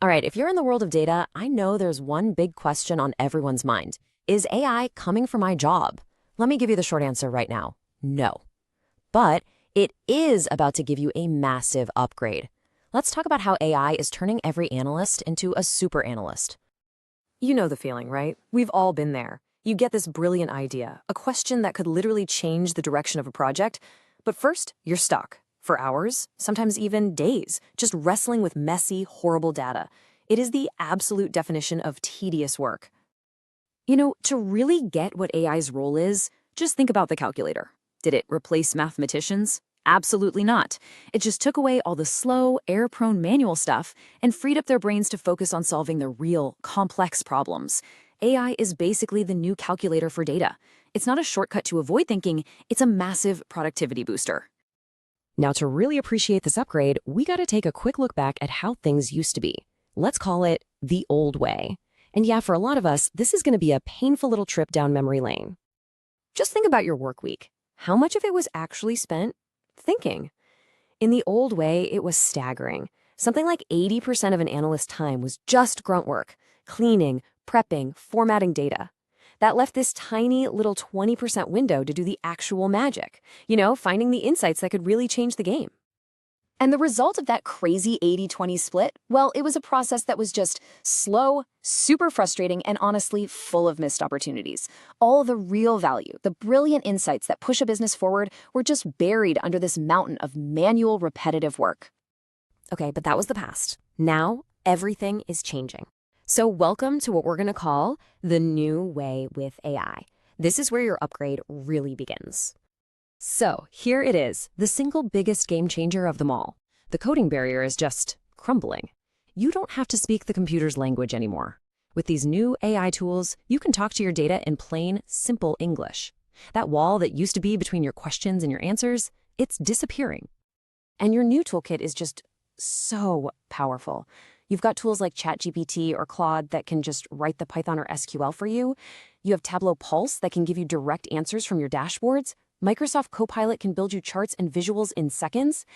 All right, if you're in the world of data, I know there's one big question on everyone's mind. Is AI coming for my job? Let me give you the short answer right now. No. But it is about to give you a massive upgrade. Let's talk about how AI is turning every analyst into a super analyst. You know the feeling, right? We've all been there. You get this brilliant idea, a question that could literally change the direction of a project, but first, you're stuck. For hours, sometimes even days, just wrestling with messy, horrible data. It is the absolute definition of tedious work. You know, to really get what AI's role is, just think about the calculator. Did it replace mathematicians? Absolutely not. It just took away all the slow, error-prone manual stuff and freed up their brains to focus on solving the real, complex problems. AI is basically the new calculator for data. It's not a shortcut to avoid thinking, it's a massive productivity booster. Now, to really appreciate this upgrade, we got to take a quick look back at how things used to be. Let's call it the old way. And yeah, for a lot of us, this is going to be a painful little trip down memory lane. Just think about your work week. How much of it was actually spent thinking? In the old way, it was staggering. Something like 80% of an analyst's time was just grunt work, cleaning, prepping, formatting data. That left this tiny little 20% window to do the actual magic, finding the insights that could really change the game. And the result of that crazy 80-20 split, well, it was a process that was just slow, super frustrating, and honestly full of missed opportunities. All the real value, the brilliant insights that push a business forward were just buried under this mountain of manual, repetitive work. Okay, but that was the past. Now, everything is changing. So welcome to what we're going to call the new way with AI. This is where your upgrade really begins. So here it is, the single biggest game changer of them all. The coding barrier is just crumbling. You don't have to speak the computer's language anymore. With these new AI tools, you can talk to your data in plain, simple English. That wall that used to be between your questions and your answers, it's disappearing. And your new toolkit is just so powerful. You've got tools like ChatGPT or Claude that can just write the Python or SQL for you. You have Tableau Pulse that can give you direct answers from your dashboards. Microsoft Copilot can build you charts and visuals in seconds.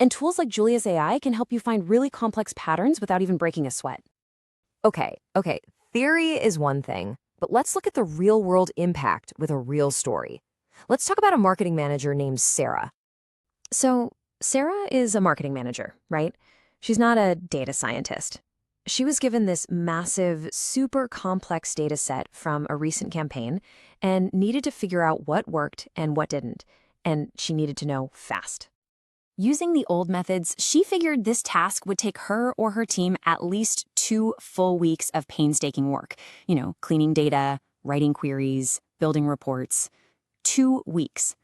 And tools like Julia's AI can help you find really complex patterns without even breaking a sweat. Okay, theory is one thing, but let's look at the real-world impact with a real story. Let's talk about a marketing manager named Sarah. So, Sarah is a marketing manager, right? She's not a data scientist. She was given this massive, super complex data set from a recent campaign and needed to figure out what worked and what didn't, and she needed to know fast. Using the old methods, she figured this task would take her or her team at least 2 full weeks of painstaking work. Cleaning data, writing queries, building reports. 2 weeks.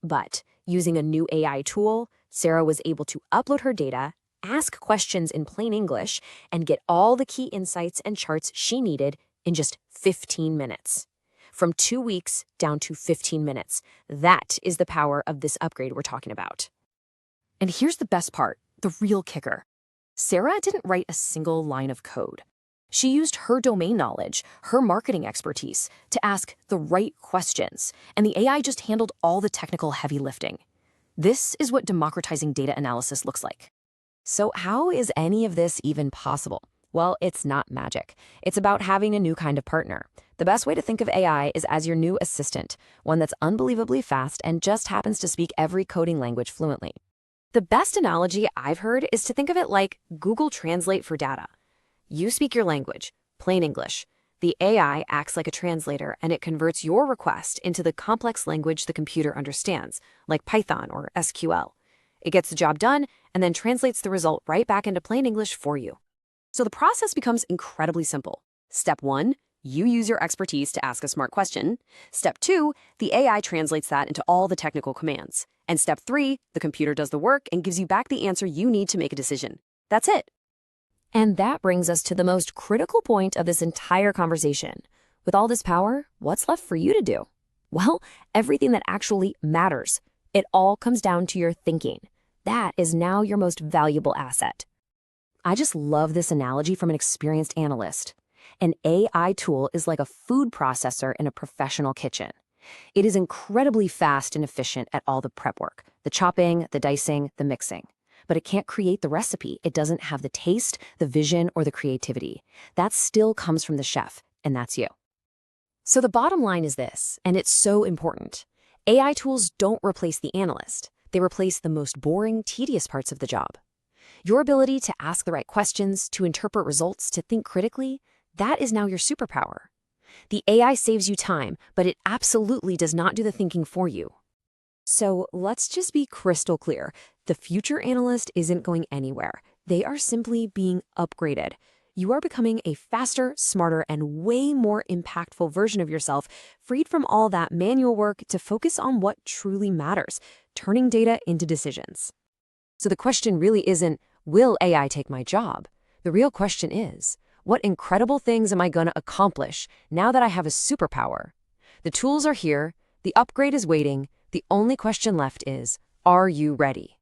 But using a new AI tool, Sarah was able to upload her data, ask questions in plain English, and get all the key insights and charts she needed in just 15 minutes. From 2 weeks down to 15 minutes. That is the power of this upgrade we're talking about. And here's the best part, the real kicker. Sarah didn't write a single line of code. She used her domain knowledge, her marketing expertise, to ask the right questions, and the AI just handled all the technical heavy lifting. This is what democratizing data analysis looks like. So how is any of this even possible? Well, it's not magic. It's about having a new kind of partner. The best way to think of AI is as your new assistant, one that's unbelievably fast and just happens to speak every coding language fluently. The best analogy I've heard is to think of it like Google Translate for data. You speak your language, plain English. The AI acts like a translator and it converts your request into the complex language the computer understands, like Python or SQL. It gets the job done and then translates the result right back into plain English for you. So the process becomes incredibly simple. Step 1, you use your expertise to ask a smart question. Step 2, the AI translates that into all the technical commands. And step 3, the computer does the work and gives you back the answer you need to make a decision. That's it. And that brings us to the most critical point of this entire conversation. With all this power, what's left for you to do? Well, everything that actually matters. It all comes down to your thinking. That is now your most valuable asset. I just love this analogy from an experienced analyst. An AI tool is like a food processor in a professional kitchen. It is incredibly fast and efficient at all the prep work, the chopping, the dicing, the mixing. but it can't create the recipe. It doesn't have the taste, the vision, or the creativity. That still comes from the chef, and that's you. So the bottom line is this, and it's so important. AI tools don't replace the analyst. They replace the most boring, tedious parts of the job. Your ability to ask the right questions, to interpret results, to think critically, that is now your superpower. The AI saves you time, but it absolutely does not do the thinking for you. So let's just be crystal clear. The future analyst isn't going anywhere. They are simply being upgraded. You are becoming a faster, smarter, and way more impactful version of yourself, freed from all that manual work to focus on what truly matters, turning data into decisions. So the question really isn't, will AI take my job? The real question is, what incredible things am I going to accomplish now that I have a superpower? The tools are here, the upgrade is waiting, the only question left is, are you ready?